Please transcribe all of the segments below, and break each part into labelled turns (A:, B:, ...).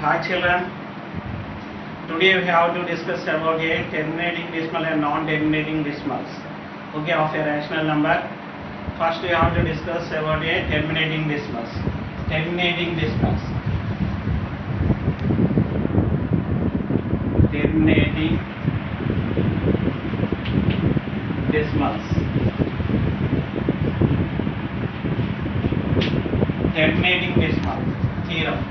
A: Hi children, today we have to discuss about a terminating decimal and non-terminating decimals. Okay, of a rational number. First we have to discuss about a terminating decimals. Terminating decimals. Terminating decimals. Terminating decimal theorem.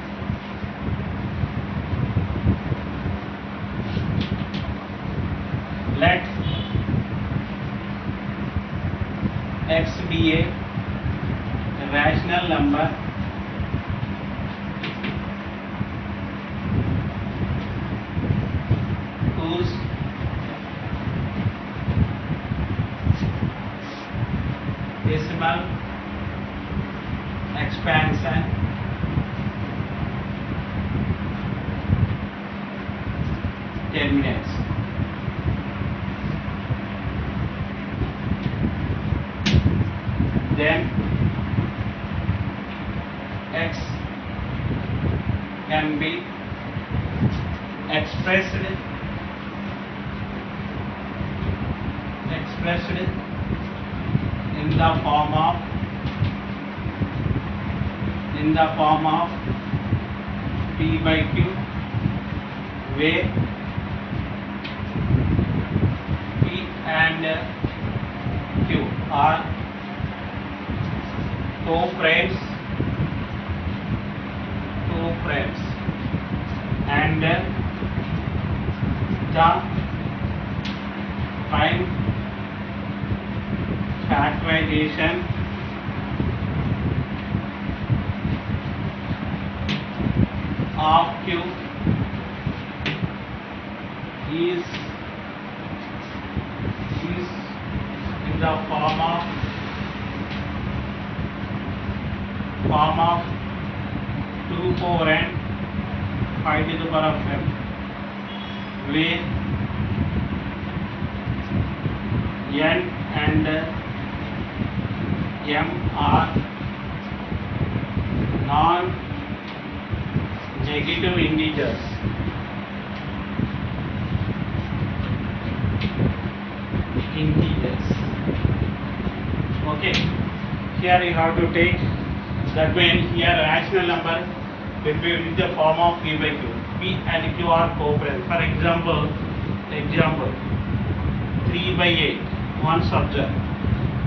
A: Let x be a rational number whose decimal expansion terminates. Then x can be expressed in the form of p by q, where p and q are co-frames and the prime factorization of q is in the form of 2, 4 and 5 to the power of m, where n and m are non-negative integers. Okay, here you have to take that means here rational number will be in the form of p by q. P and q are co-frames. For example 3 by 8, one subject.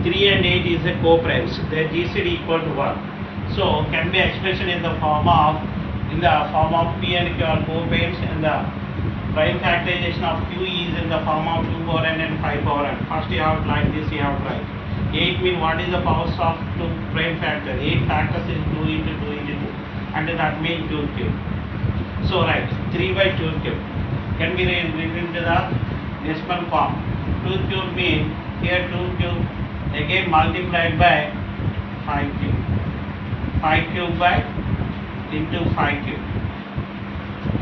A: 3 and 8 is a co-frames. Their GCD equal to 1. So can be expressed in the form of p and q are co-frames, and the prime factorization of q is in the form of 2 power n and 5 power n. First you have to write this, you have to write 8 mean what is the powers of 2 prime factor? 8 factors is 2 into 2 into 2, and that means 2 cube. So write 3 by 2 cube can be written into the decimal form. 2 cube means here 2 cube again multiplied by 5 cube. 5 cube by into 5 cube.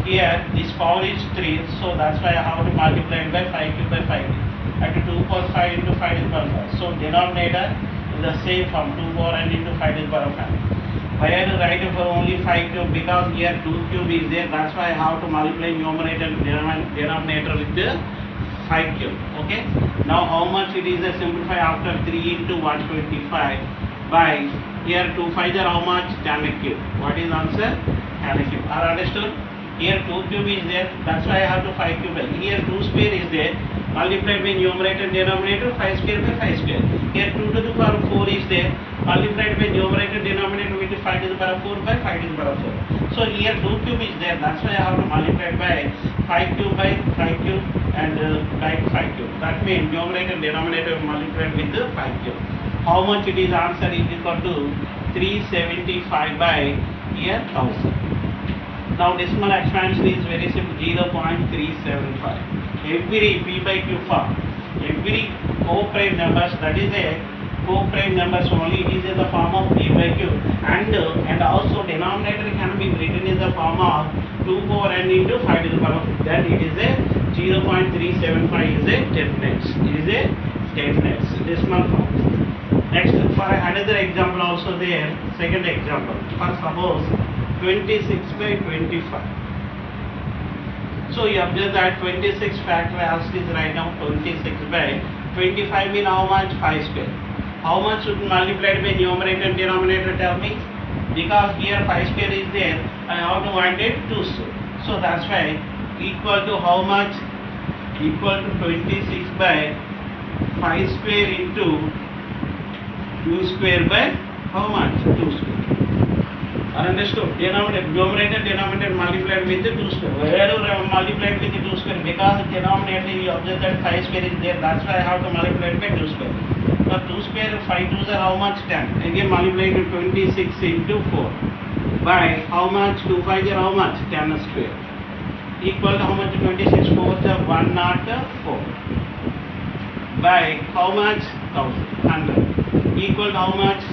A: Here this power is 3, so that's why I have to multiply it by 5 cube by 5 cube. At 2 power 5 into 5 to the power 5. So denominator is the same from 2 power n into 5 to the power 5. Why I have to write it for only 5 cube? Because here 2 cube is there. That's why I have to multiply numerator and denominator with the 5 cube. Okay. Now how much it is? Simplify after 3 into 125 by here 2 5 are how much? 10 cube. What is answer? 10 cube. Are understood? Here 2 cube is there. That's why I have to 5 cube. Here 2 square is there. Multiplied by numerator and denominator, 5 square by 5 square. Here 2 to the power 4 is there. Multiplied by numerator denominator with 5 to the power 4 by 5 to the power 4. So here 2 cube is there. That's why I have to multiply by 5 cube by 5 cube and by 5 cube. That means numerator and denominator multiplied with the 5 cube. How much it is? Answer is equal to 375 by here 1000. Now decimal expansion is very simple, 0.375. Every p by q form, every co-prime numbers, that is a co-prime numbers only, it is in the form of p by q, and also denominator can be written in the form of 2 power n into 5 to the power 5. Then it is a 0.375 is a terminates. It is a terminates decimal form. Next, for another example also there, second example. For suppose 26 by 25. So you observe that 26 factor as it is right now 26 by 25 mean how much? 5 square. How much should multiplied by numerator and denominator, tell me? Because here 5 square is there, I have to find it 2 square. So that's why equal to how much? Equal to 26 by 5 square into 2 square by how much? 2 square. Understood? Numerator denominator multiplied with the 2 square. Where do multiplied with the 2 square? Because denominator you observe that 5 square is there. That's why I have to multiply it by 2 square. Now 2 square 5 2s are how much? 10. Again multiply to 26 into 4 by how much? 2 5 are how much? 10 square. Equal to how much? 26 4 are 104 by how much? 100 equal to how much?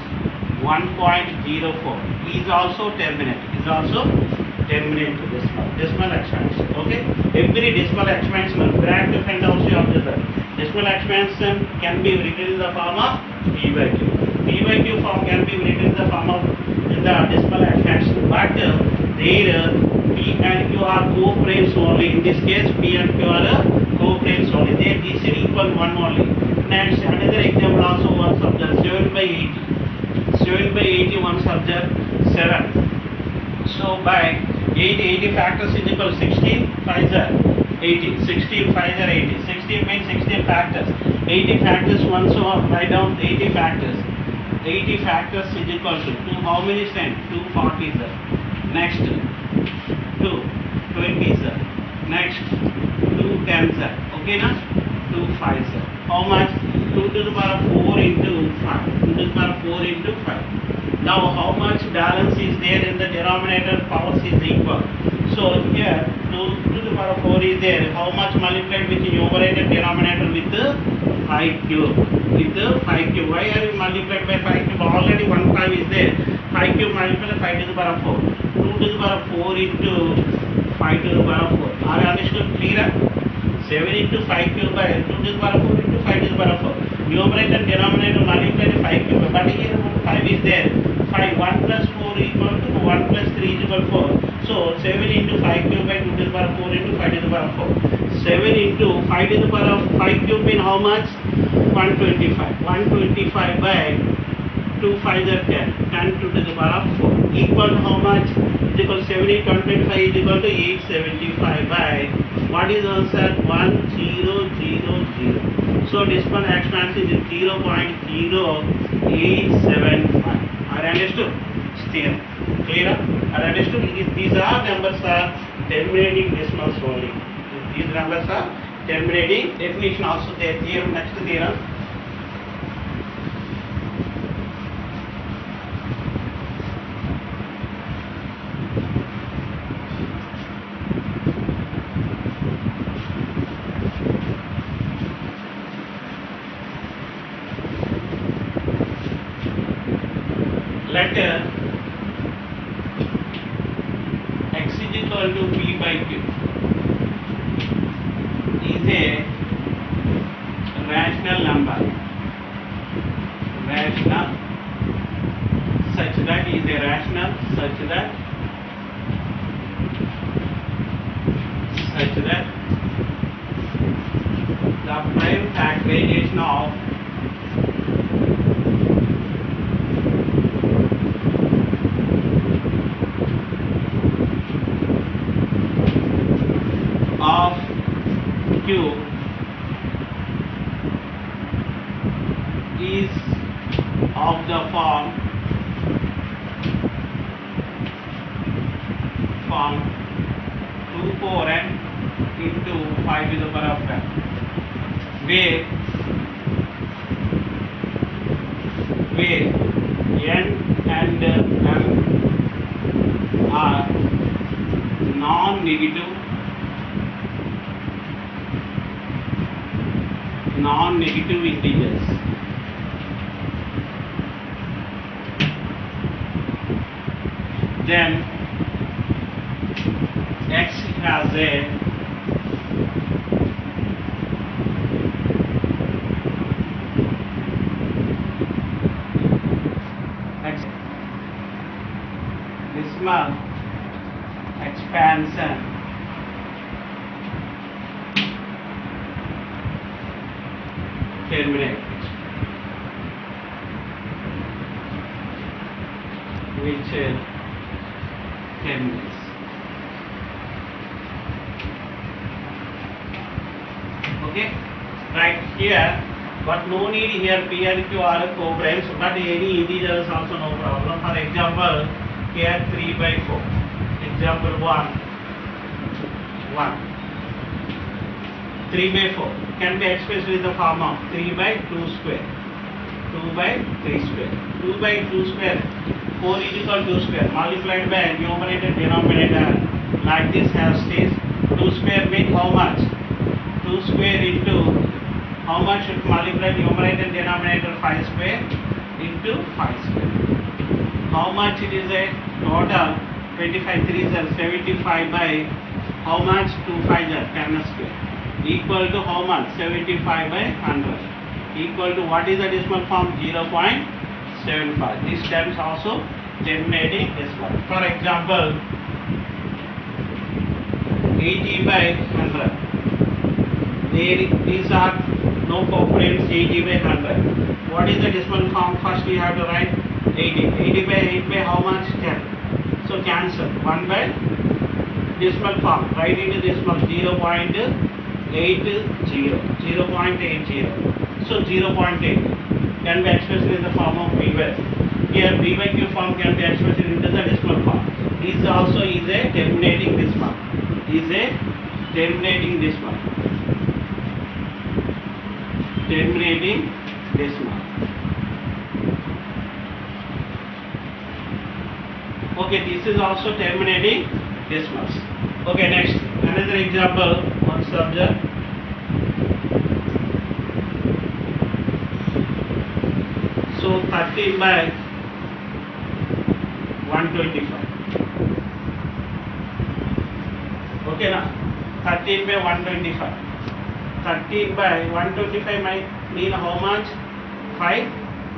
A: 1.04 is also terminate. Is also terminate to decimal expansion. Okay. Every decimal expansion bracket and also you observe that decimal expansion can be written in the form of p by q. P by q form can be written in the form of in the decimal expansion. But there p and q are co-frames only. In this case, p and q are co-frames only. Their GCD equal 1 only. Next, another example also one subject 7 by 80. 7 by 80 one subject 7. So by 80 factors is equal 16 5s are 80. 16 5s are 80. 16 means 16 factors. 80 factors one, so write down 80 factors. 80 factors is equal to 2 how many cent? 2 40s are. Next 2 20s are. Next 2 10s are. Okay na? 2 5s are. How much? 2 to the power 4 into 5. 2 to the power 4 into 5. Now how much balance is there in the denominator? Powers is equal. So here 2 to the power 4 is there. How much multiplied with the numerator denominator with the 5 cube? With the 5 cube. Why are you multiplied by 5 cube? Already 1 5 is there. 5 cube multiplied by 5 to the power 4. 2 to the power 4 into 5 to the power 4. Are you understood? Clear? 7 into 5 cube by 2 to the power 4 into 5 to the power 4. Numerator and denominator multiply by 5 cube. But here 5 is there. 5 1 plus 4 equal to 1 plus 3 is equal to 4. So 7 into 5 cube by 2 to the power 4 into 5 to the power 4. 7 into 5 to the power 5 cube mean how much? 125. 125 by 2 5s are 10. 10 to the power 4 equal to how much? Is equal to 70. 125 is equal to 875 by what is the answer? 1000. So decimal expansion is 0.0875. Are you understood? Still clear? Are you understood? These are numbers are terminating decimals only. These numbers are terminating. Definition also there. Theorem, next theorem. Let x is equal to p by q is a rational number. Rational such that is a rational such that the prime factorization of Q is of the form 2 4n into 5 to the power of n, where n and m are non-negative integers. Then x has a decimal expansion terminate, which terminates. Okay, right here, but no need here P and Q are co-primes, but any integers also no problem. For example, here 3/4. Example 1. 3/4 can be expressed with the form of 3/2 square. 2/3 square. 2/2 square. 4 is equal to 2 square multiplied by numerator denominator. Like this have stays. 2 square means how much? 2 square into how much should multiply numerator denominator 5 square into 5 square. How much it is a total 25 3s are 75 by how much 2 5s are 10 square equal to how much 75 by 100 equal to what is the decimal form 0.75. This terms also terminating decimal. For example 80 by 100. These are no co-primes 80 by 100. What is the decimal form? First we have to write 80. 80 by 8 by how much? 10. So cancel. 1 by decimal form. Write into decimal 0.80. 0.80. So 0.8 can be expressed in the form of B by. Here B by Q form can be expressed into the decimal form. This also is a terminating decimal. Terminating decimal. Okay, this is also terminating decimals. Okay, next another example on subject. So 13 by 125. Okay, now 13 by 125. 13 by 125 might mean how much? 5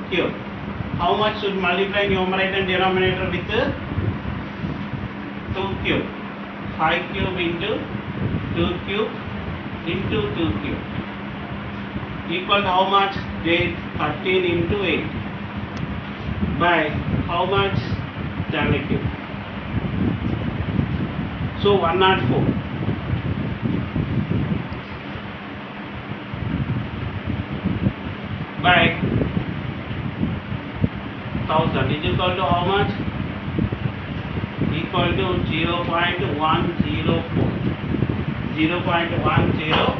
A: cube. How much should multiply numerator and denominator with 2 cube? 5 cube into 2 cube into 2 cube equal to how much? 13 into 8 by how much? 10 cube. So 104. By 1000 is equal to how much? Equal to 0.104. 0.104.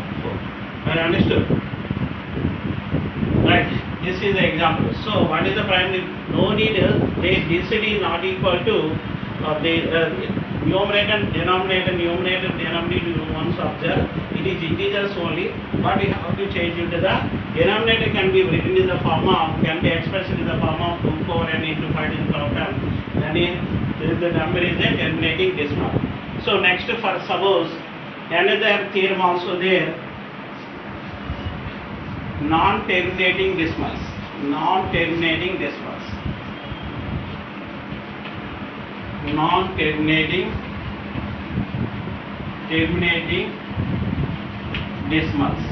A: Well understood? Right. This is the example. So what is the primary? No need. BCD is not equal to numerator denominator one subject. It is integers only, but we have to change it to the denominator can be written in the form of, can be expressed in the form of 2 4 n into 5 to the power of 10. Then the number is a terminating decimal. So next, for suppose another theorem also there, non-terminating decimals. Non-terminating decimals. Non-terminating decimals.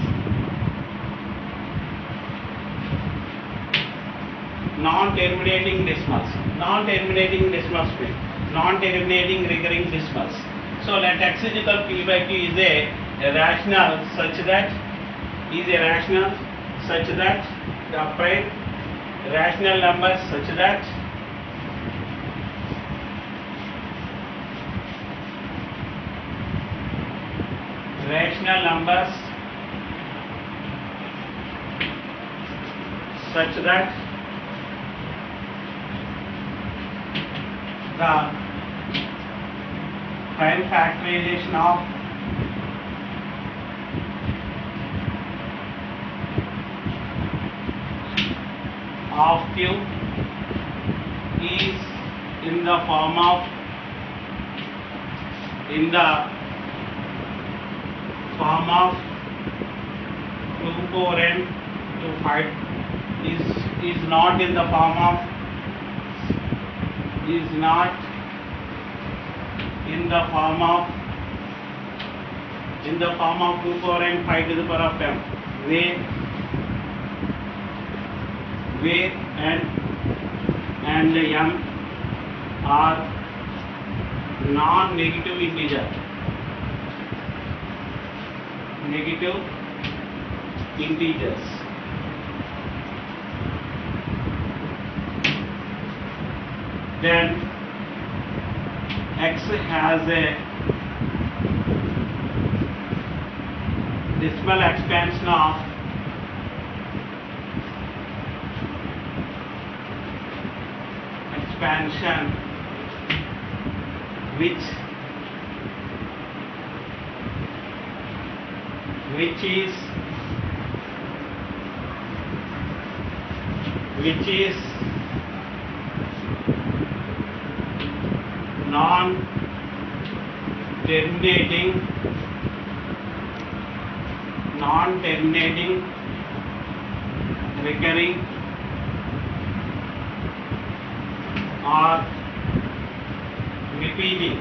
A: Non-terminating decimals. Non-terminating decimals mean non-terminating recurring decimals. So let x is equal p by q is a rational such that the upright rational numbers such that the prime factorization of q is in the form of 2 4n to 5 is not in the form of 2 4n 5 to the power of 10, where where n and m are non-negative integer. Negative integers. Then x has a decimal expansion of which is non-terminating recurring or repeating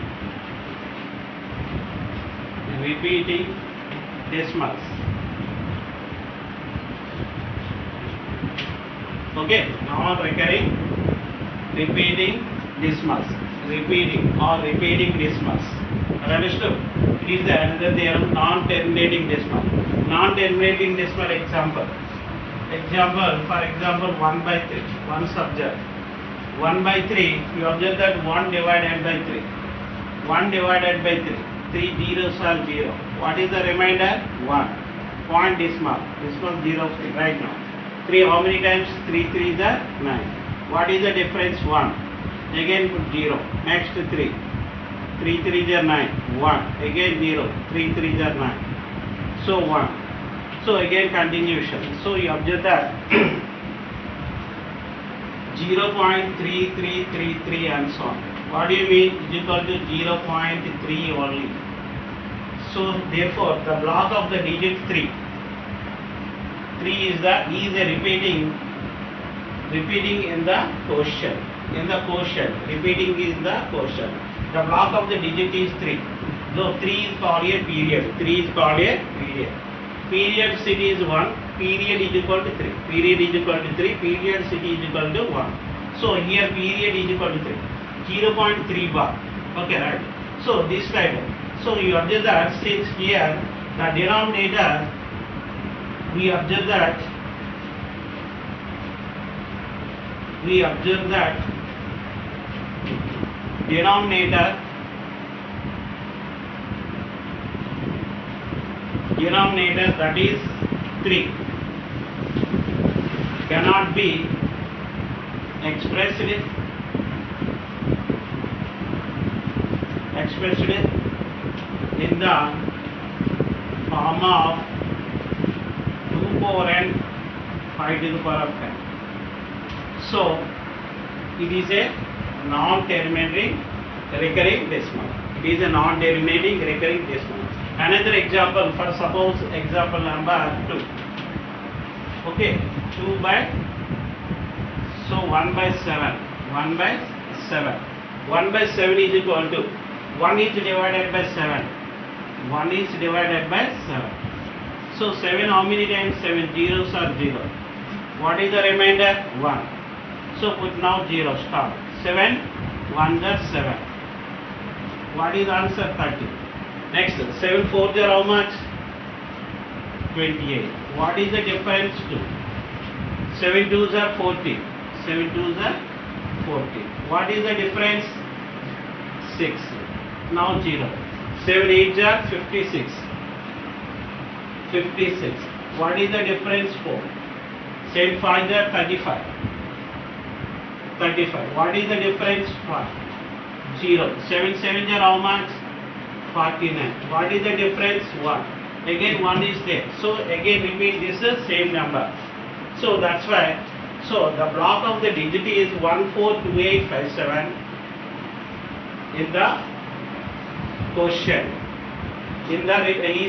A: decimals. Okay, non-recurring repeating decimals. Repeating decimals. Understood? It is another theorem, non-terminating decimal. Non-terminating decimal example. For example, 1 by 3. One subject. 1 by 3. You observe that 1 divided by 3. 1 divided by 3. 3 zeros are 0. What is the remainder? 1. Point decimal. Decimal 0 right now. 3 how many times? 3 3s are 9. What is the difference? 1. Again put 0. Next 3. 3 3s are 9. 1. Again 0. 3 3s are 9. So 1. So again continuation. So you observe that 0.3333 and so on. What do you mean? Is equal to 0.3 only. So therefore the block of the digit 3. 3 is a repeating in the quotient. Repeating is the quotient. The block of the digit is 3. So 3 is called a period. Periodicity is 1. Period is equal to 3. Periodicity is equal to 1. So here period is equal to 3. 0.3 bar. Okay, right? So this type. So you observe that since here the denominator, we observe that denominator that is 3 cannot be expressed in the form of 2 power n 5 to the power of 10. So it is a non-terminating recurring decimal. Another example, for suppose example number 2. Okay, 2 by, so 1 by 7. 1 by 7. 1 by 7 is equal to 1 is divided by 7. 1 is divided by 7. So 7 how many times? 7 zeros are 0. What is the remainder? 1. So put now 0. Stop. 7 1s are 7. What is answer? 30. Next 7 4s are how much? 28. What is the difference? 2. 7 2s are 40. 7 2s are 40. What is the difference? 6. Now 0. 7 8s are 56. 56. What is the difference? 4. 7 5s are 35. 35. What is the difference? 5. 0. 7 7s are how much? 49. What is the difference? 1. Again 1 is there. So again repeat, this is same number. So that's why. So the block of the digit is 142857 in the quotient. Is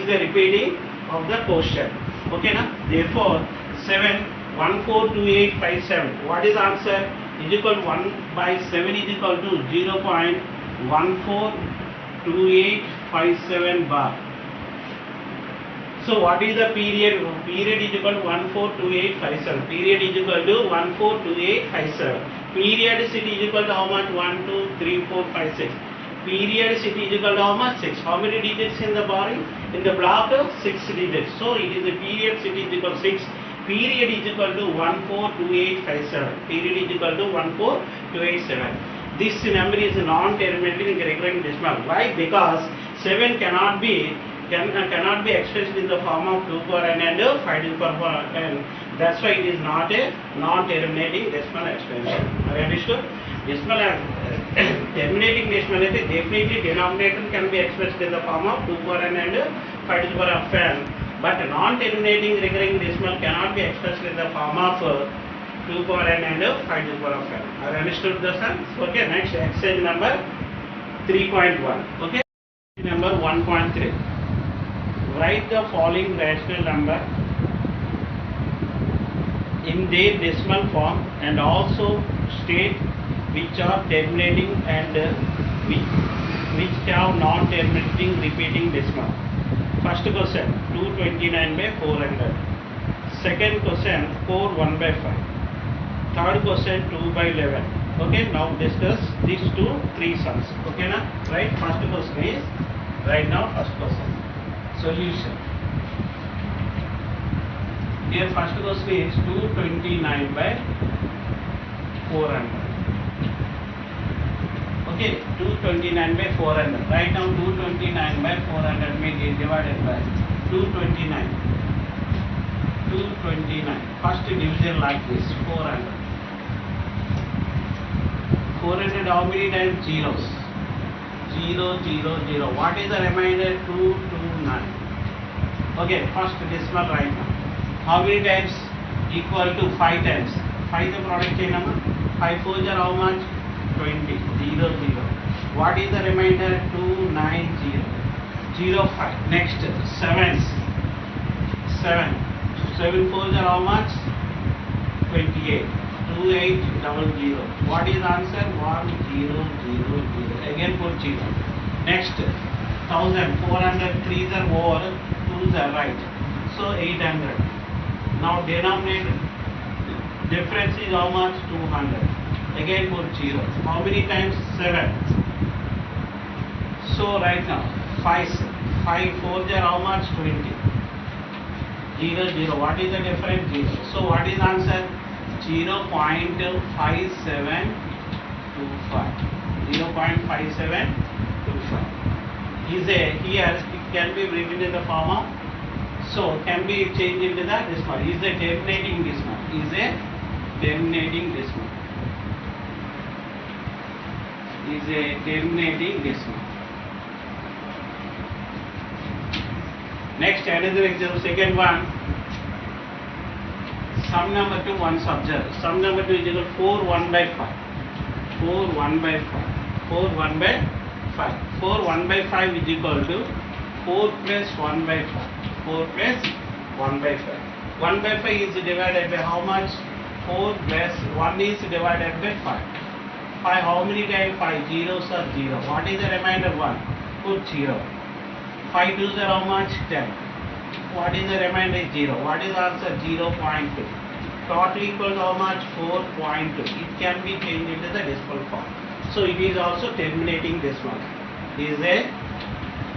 A: the repeating of the quotient. Okay na? Therefore 7 142857. What is answer? Is equal to 1 by 7 is equal to 0.142857 bar. So what is the period? Period is equal to 142857. Period is equal to 142857. Periodicity is equal to how much? 1, 2, 3, 4, 5, 6. Periodicity is equal to how much? 6. How many digits in the body? In the block? 6 digits. So it is the periodicity is equal to 6. Period is equal to 142857. Period is equal to 14287. This number is non-terminating recurring decimal. Why? Because 7 cannot be expressed in the form of 2 power n and 5 to the power n. That's why it is not a non-terminating decimal expression. Are you understood? Decimal terminating decimal is definitely denominator can be expressed in the form of 2 power n and 5 to the power of n. But non-terminating recurring decimal cannot be expressed in the form of 2 power n and 5 to the power of n. Are you understood the sir? Okay. Next exercise number 3.1. Okay. Number 1.3. Write the following rational number in their decimal form and also state which are terminating and which have non-terminating repeating decimal. First question 229 by 400. Second question 4 1 by 5. Third question 2 by 11. Okay, now discuss these three sums. Okay, now right. First question is right now. First question. Solution. Here first question is 229 by 400. Okay, 229 by 400. Right now 229 by 400 may be divided by 229. 229. First division like this 400. 400 how many times? Zeros. 0 0 0. What is the remainder? 229. Okay, first decimal right now. How many times? Equal to 5 times. 5 the product chain number. 5 4s are how much? 20. 0 0. What is the remainder? 290. 0 5. Next 7s. 7. 7 4s are how much? 28. 2800. What is answer? 1000. Again put 0. Next 1000. 400 3s are over, 2s are right. So 800. Now denominator difference is how much? 200. Again put 0. How many times? 7. So right now 5 4s are how much? 20. 0 0. What is the difference? 0. So what is answer? 0.5725. 0.5725 is a, here it can be written in the form of, so can be changed into the decimal. Is a terminating decimal. Is a terminating decimal. Is a terminating decimal. Next another example, second one. Sum number 2 one subject. Sum number 2 is equal to 4 1 by 5. 4 1 by 5. 4 1 by 5. 4 1 by 5 is equal to 4 plus 1 by 5. 4 plus 1 by 5. 1 by 5 is divided by how much? 4 plus 1 is divided by 5. 5 how many times? 5 zeros are 0. What is the remainder? 1. Put 0. 5 2s are how much? 10. What is the remainder? 0. What is answer? 0.2. Total equal to how much? 4.2. It can be changed into the decimal form. So it is also terminating decimal. It is a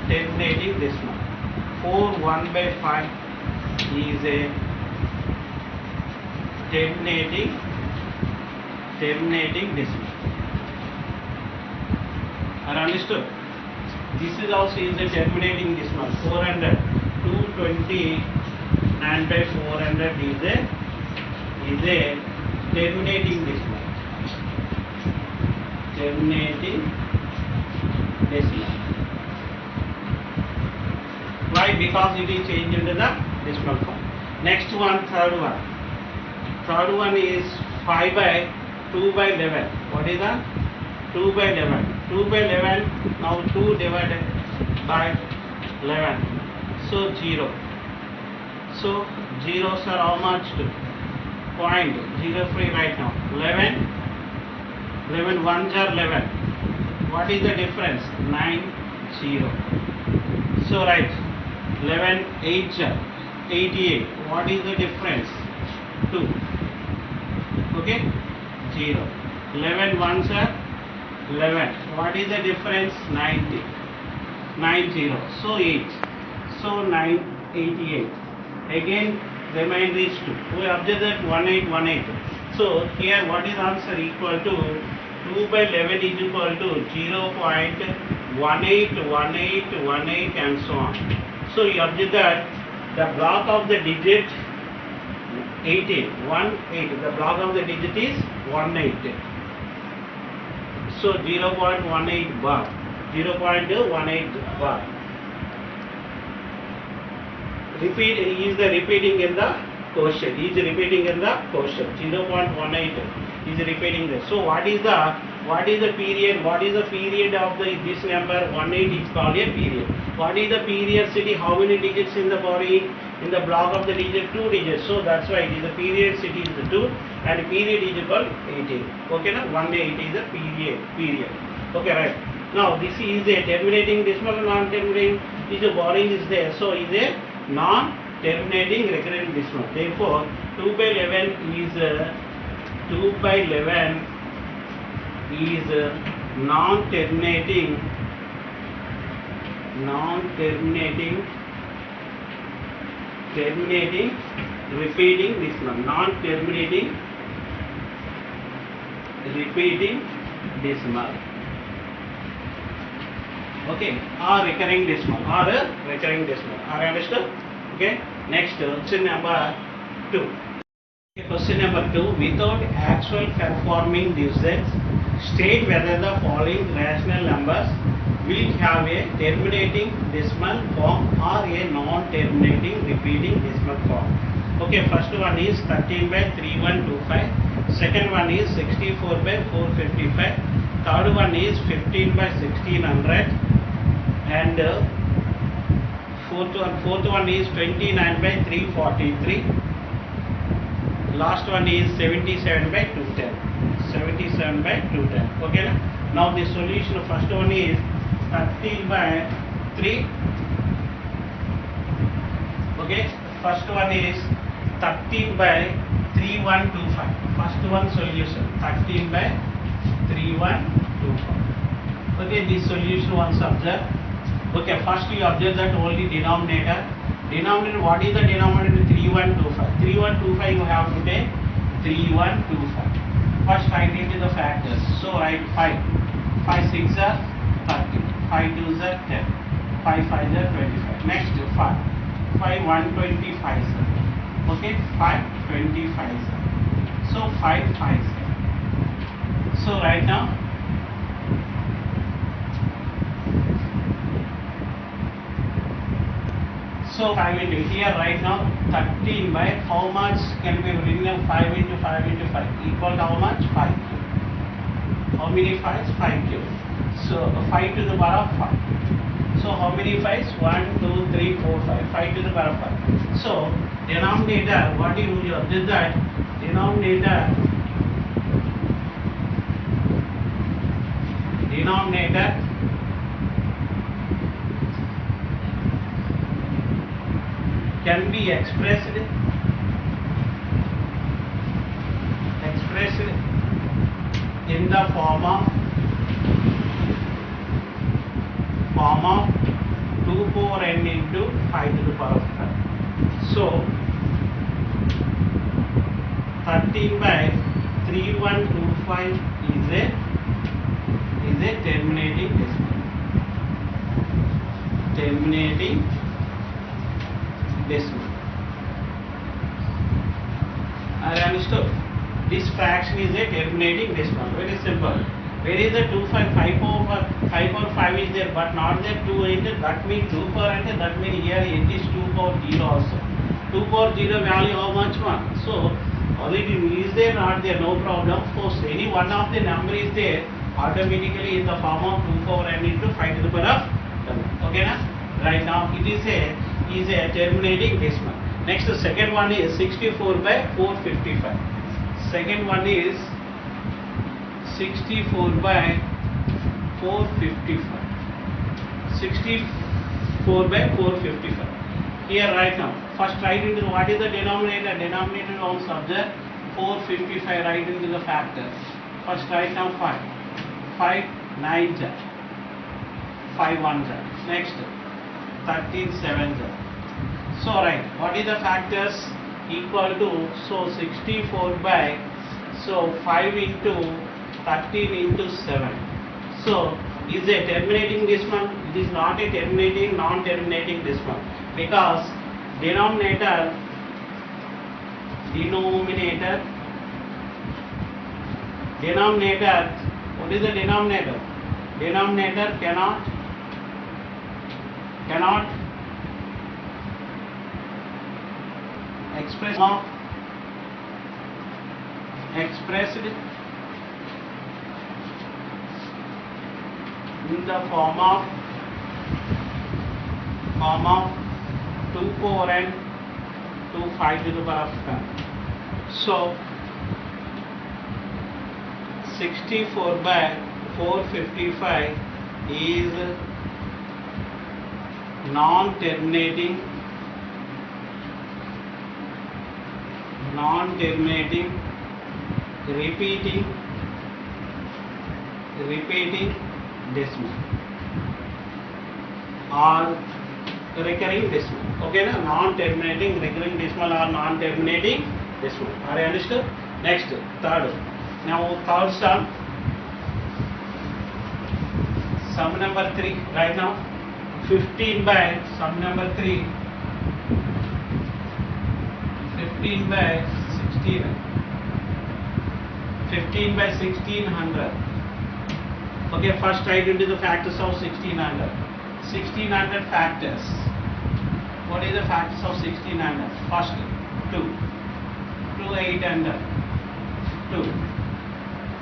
A: terminating decimal. 4 1 by 5 is a terminating decimal. Are understood? This is also is a terminating decimal. 400. 229 by 400 is a terminating decimal. Terminating decimal. Why? Because it is changed into the decimal form. Next one, third one. Third one is 5 by 2 by 11. What is that? 2 by 11. 2 by 11. Now 2 divided by 11. So 0. So zeros are how much? 0.03 right now. 11 ones are 11. What is the difference? 9 0. So right. 11 8 88. What is the difference? 2. Okay, 0. 11 ones are 11. What is the difference? 90. 90. So 8. So 988. Again remainder is 2. We observe that 1818. So here what is answer? Equal to 2 by 11 is equal to 0.181818 and so on. So you observe that the block of the digit 18, 18, the block of the digit is 18. So 0.18 bar, 0.18 bar. Repeat is the repeating in the quotient. Is repeating in the quotient. 0.18 is repeating this. So what is the period? What is the period of this number? 18 is called a period. What is the periodicity? How many digits in the body? In the block of the digit, 2 digits. So that's why it is the periodicity is the 2 and period is equal 18. Okay, now 180 is the period. Okay, right. Now this is a terminating decimal, non-terminating. Is a borrowing is there. So is a non-terminating recurrent decimal. Therefore, 2 by 11 is non-terminating repeating decimal. Non-terminating repeating decimal. Okay, or recurring decimal. Are understood? Okay. Next, question number 2. Question number 2. Without actual conforming divisors, state whether the following rational numbers will have a terminating decimal form or a non-terminating repeating decimal form. Okay, first one is 13 by 3125. Second one is 64 by 455. Third one is 15 by 1600. And fourth one is 29 by 343. Last one is 77 by 210. 77 by 210. Okay, now the solution, first one is 13 by 3. Okay, first one is 13 by 3125. First one solution 13 by 3125. Okay, this solution once observe. Okay, first you observe that only denominator. What is the denominator? 3125. 3125 you have to take 3125. First write it in the factors. So write 5. 5 6 are 30. 5 2 are 10. 5 5 are 25. Next 5. 5 125 sir. Okay, 525 sir. So 5 5 sir. So right now so 5 into here right now 13 by how much can be written? 5 into 5 into 5 equal to how much? 5 cube. How many 5s? 5 cube. So 5 to the power of 5. So how many 5s? 1 2 3 4 5. 5 to the power of 5. So denominator, what do you observe that denominator can be expressed in the form of 2 power n into 5 to the power of 5. So 13 by 3125 is a terminating decimal. Are you understood? This fraction is a terminating decimal. Very simple. Where is the 2 5 power 5 is there, but not there 2 enter. That means 2 power enter. That means here it is 2 power 0 also. 2 power 0 value how much 1? So already is there, not there, no problem. For any one of the number is there, automatically in the form of 2 power n into 5 to the power of 7. Okay na? Right now it is a terminating decimal. Next the second one is 64 by 455. Second one is 64 by 455. 64 by 455. Here right now, first write into what is the denominator? Denominator on subject 455, write into the factors. First write now 5. 5 9s are 5 1s are. Next 13 7s are. So right, what is the factors? Equal to, so 64 by, so 5 into 13 into 7. So is a terminating decimal? It is not a terminating, non-terminating decimal, because denominator, what is the denominator? Denominator cannot expressed in the form of 2 power n to 5 to the power of 10. So 64 by 455 is non-terminating repeating decimal or recurring decimal. Okay, na? Non-terminating recurring decimal or non-terminating decimal. Are you understood? Next, third. Now third sum number 3 right now. 15 by sum number 3. 15 by 16. 15 by 1600. Okay, first write into the factors of 1600. 1600 factors. What is the factors of 1600? First 2. 2 800. 2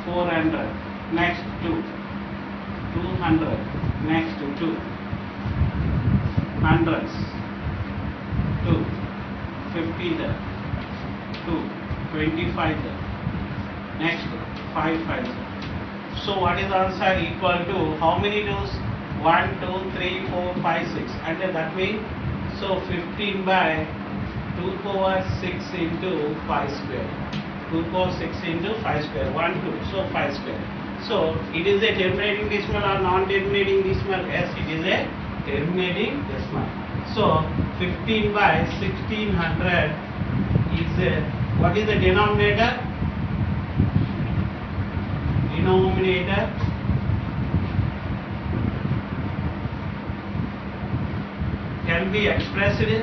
A: 400. Next 2. 200. Next 2. Hundreds. 2. 50 there. 2. 25 there. Next 5 5 there. So what is the answer? Equal to how many 2's? 1 2 3 4 5 6. And that means, so 15 by 2 power 6 into 5 square. 2 power 6 into 5 square. 1 2. So 5 square. So it is a terminating decimal or non-terminating decimal? Yes, it is a terminating decimal. So 15 by 1600 is a, what is the denominator? Denominator can be expressed in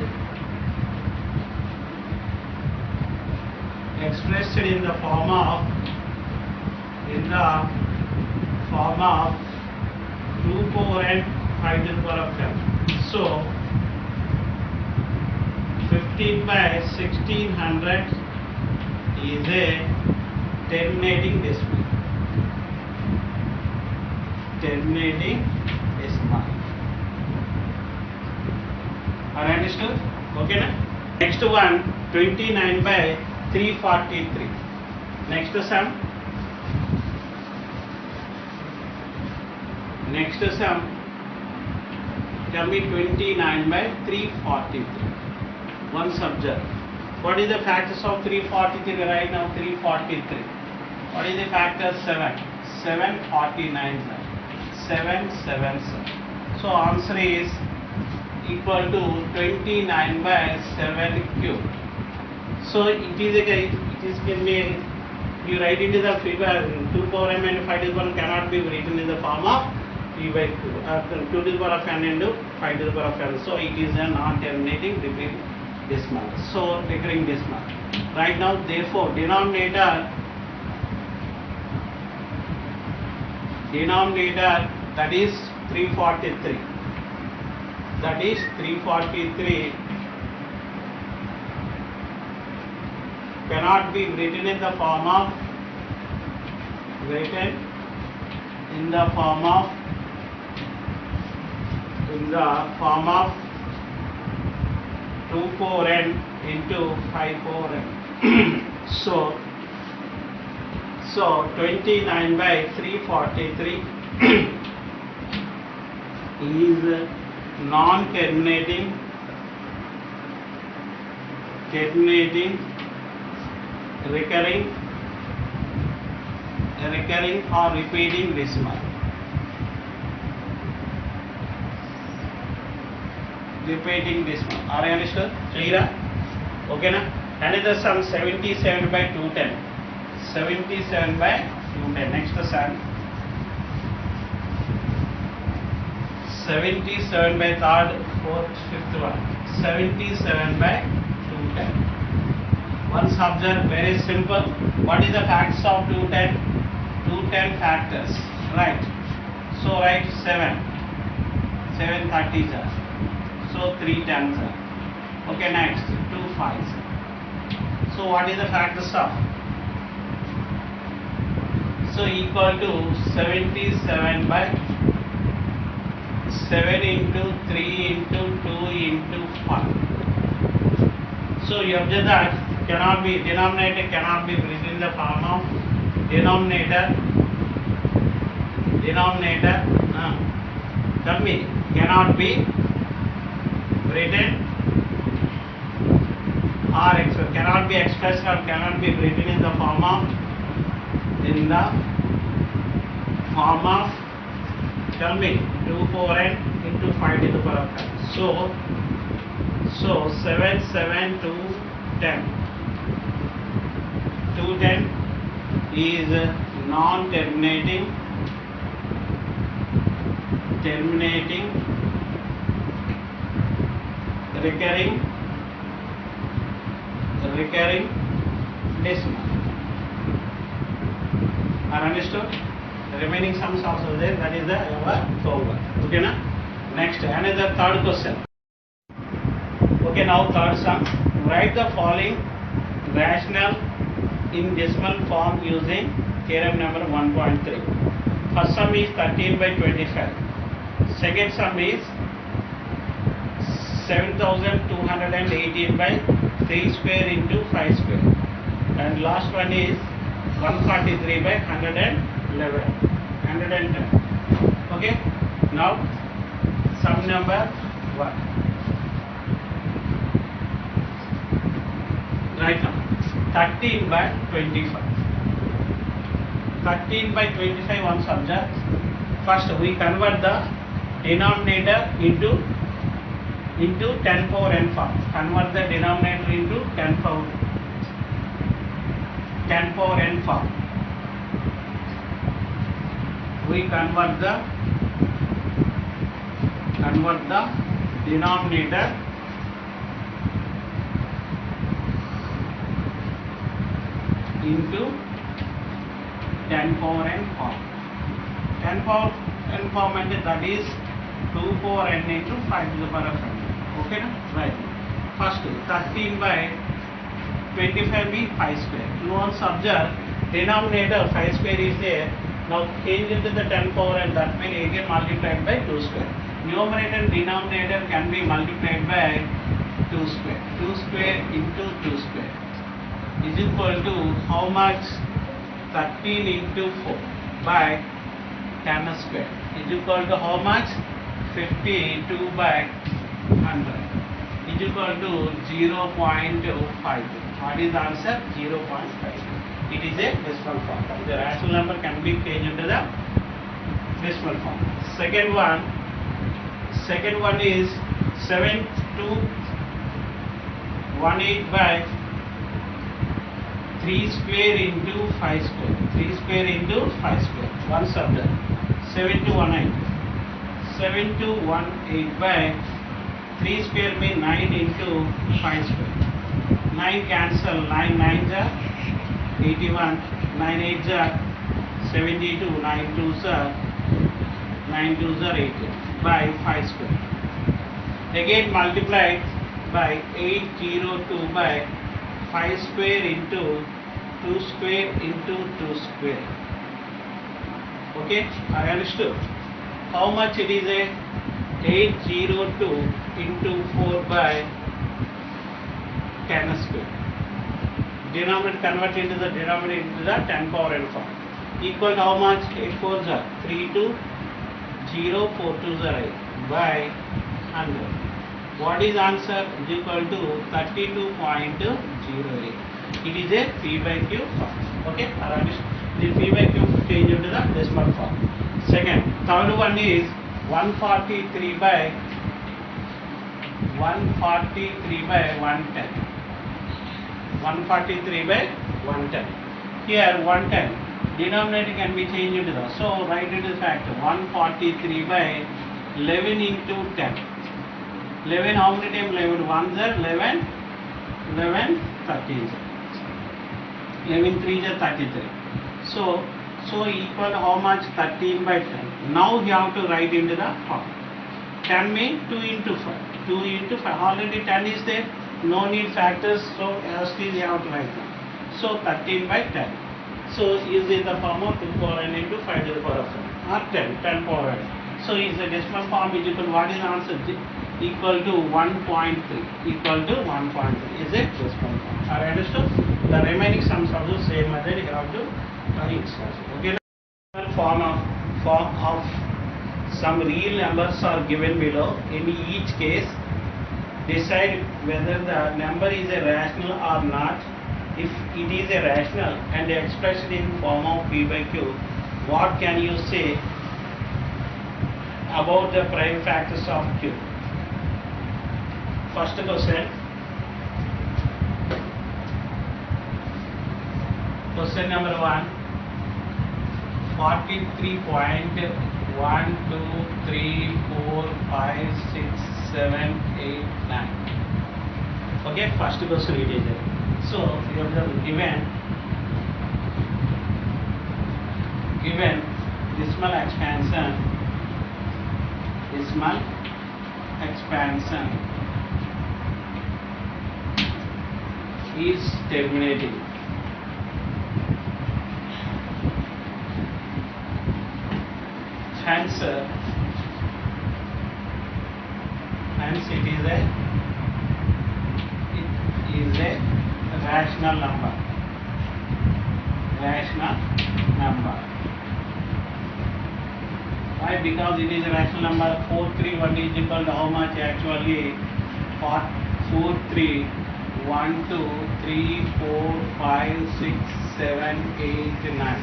A: the form of 2 power n 5 to the power of 10. So 15 by 1600 is a terminating decimal. Terminating decimal. Are you understood? Okay, na? Next one, 29 by 343. Next sum. Next sum can be 29 by 343. One subject. What is the factors of 343 right now? 343. What is the factor? 7. 749. 7 7. So answer is equal to 29 by 7 cube. So it is can be, you write into the figure 2 power m and 5 to the power cannot be written in the form of 3 by 2 2 to the power of n into 5 to the power of n. So it is a non-terminating repeat decimal. So recurring decimal. Right now, therefore, denominator that is 343. That is 343 cannot be written in the form of 2 power n into 5 power n. So 29 by 343 is non-terminating terminating, recurring or repeating decimal. Repeating decimal. Are you understood? Clear? Okay na? Another sum 77 by 210. 77 by 210. Next sum 77 by third, fourth, fifth one. 77 by 210. One subject, very simple. What is the factors of 210? 210 factors. Right. So write 7. 7 30s are. So 3 10s are. Okay, next 2 5s. So what is the factors of? So equal to 77 by 7 into 3 into 2 into 1. So you observe that denominator cannot be written in the form of denominator. Tell me, cannot be written or expressed, cannot be expressed or cannot be written in the form of tell me 2 4n into 5 to the power of 10. So 7 7 2 10. 210 is non-terminating, terminating, recurring decimal. Are understood? The remaining sums also there. That is the our homework. Okay na? Next, another third question. Okay, now third sum. Write the following rational in decimal form using theorem number 1.3. First sum is 13 by 25. Second sum is 7218 by 3 square into 5 square. And last one is 143 by 110. Okay. Now sum number 1. Right now 13 by 25. 13 by 25 one subject. First we convert the denominator into 10 power n form. Convert the denominator into 10 power n form. We convert the denominator into 10 power n form. 10 power n form and that is 2 power n into 5 to the power of n. Okay na? Right. First 13 by 25 be 5 square. You want subject denominator 5 square is there. Now change into the 10 power and that means again multiplied by 2 square. Numerator and denominator can be multiplied by 2 square. 2 square into 2 square is equal to how much? 13 into 4 by 10 square is equal to how much? 52 by 100 is equal to 0.52. What is the answer? 0.52. It is a decimal form. The rational number can be changed into the decimal form. Second one is 7218 by 3 square into 5 square. 3 square into 5 square. One subject. 7218. 7218 by 3 square means 9 into 5 square. 9 cancel. 9 9s are 81. 9 8s are 72. 9 2s are 80 by 5 square. Again multiplied by 802 by 5 square into 2 square into 2 square. Okay, I understood. How much it is a 802 into 4 by 10 square. Denominator convert into the denominator into the 10 power n form. Equal to how much? 8 4s are 3 2 0 4 2s are 8 by 100 What is answer? Is equal to 32.08. It is a P by Q form. Okay, the P by Q change into the decimal form. Second, third one is 143 by 110. 143 by 110. Here 110 denominator can be changed into the, so write it as factor 143 by 11 into 10. 11 how many times? 11 1s are 11, 11 13s. 11 3s are 33. So equal to how much? 13 by 10. Now you have to write into the form. 10 means 2 into 5. 2 into 5. Already 10 is there. No need factors. So still you have to write now. So 13 by 10. So is in the form of 2 power n into 5 to the power of 7 or 10 power n. So is the decimal form is equal to what is the answer? Equal to 1.3. Equal to 1.3 is a decimal form. Are you understood? The remaining sums of the same method you have to write. Okay. Form of some real numbers are given below. In each case, decide whether the number is a rational or not. If it is a rational and expressed in form of P by Q, what can you say about the prime factors of Q? First question. Question number 1. 43.1, 2, 3, 4, 5, 6, 7, 8, 9. Okay, first question it is there. So you have the given decimal expansion is terminating. Hence it is a rational number. Why? Because it is a rational number. 431 is equal to how much actually? 43 1 2 3 4 5 6 7 8 9.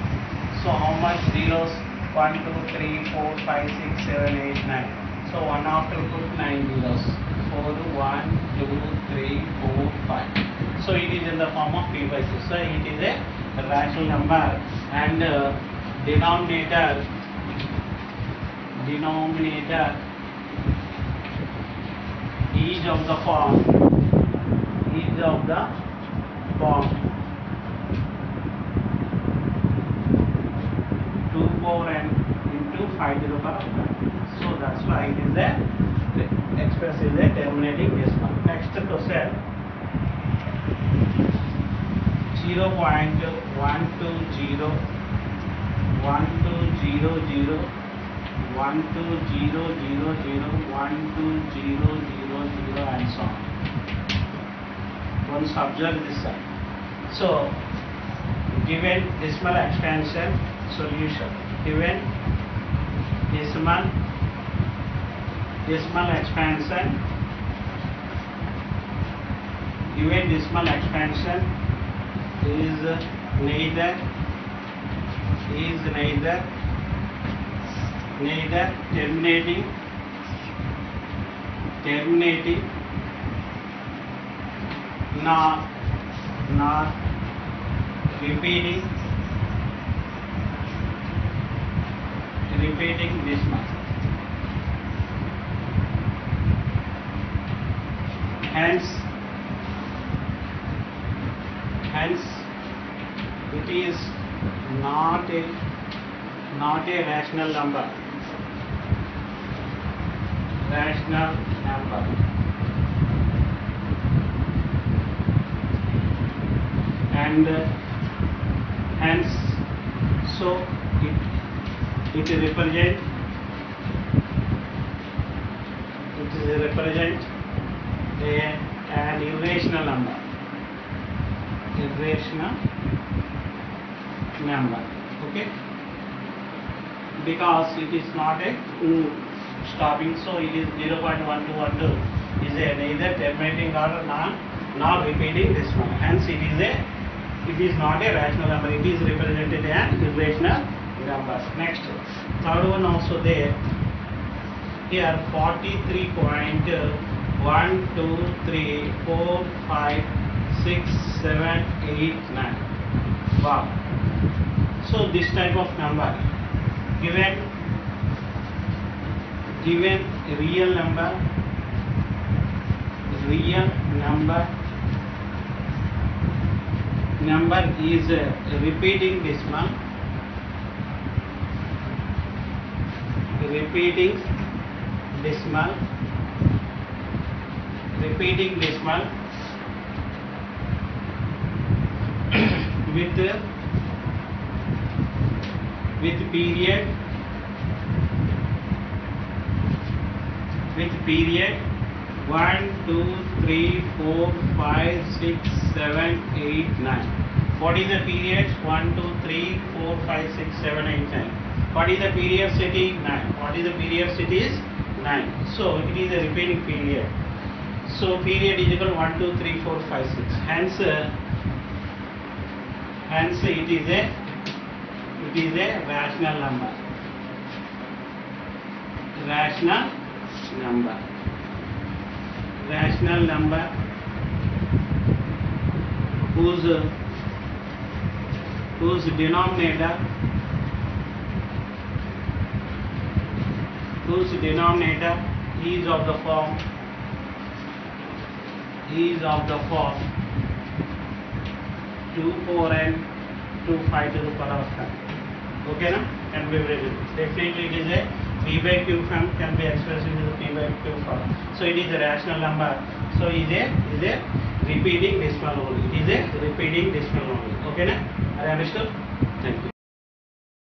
A: So how much zeros? 1 2 3 4 5 6 7 8 9. So 1 after put 9 zeros. 4 1 2 3 4 5. So it is in the form of P by Q. So it is a rational number and denominator each of the form 2 power n into 5 to the power of 9. So that's why it is a express is a terminating decimal. Next question. 0.120 and so on. Once observe this side. So given decimal expansion solution, given decimal expansion is neither terminating nor repeating decimal. Hence it is not a rational number. And hence so it represent an irrational number. Okay, because it is not a stopping, so it is 0.1212 is a neither terminating or non-repeating decimal. Hence, it is not a rational number. It is represented as irrational numbers. Next, third one also there. Here 43.1, 2, 3, 4, 5, 6, 7, 8, 9. Wow. So this type of number given real number is repeating decimal, repeating decimal with period 1, 2, 3, 4, 5, 6, 7, 8, 9. What is the period? 1, 2, 3, 4, 5, 6, 7, 8, 9. What is the period city? 9. What is the period city? Is 9. So it is a repeating period. So period is equal to 1, 2, 3, 4, 5, 6. Hence it is a rational number. Rational number whose denominator is of the form 2, 4n 2, 5 to the power of 10. Okay, na? Can be written. Definitely it is a p by q form, can be expressed into the p by q form. So it is a rational number. So it is a repeating decimal only. It is a repeating decimal only. Okay, na? Are you understood? Thank you.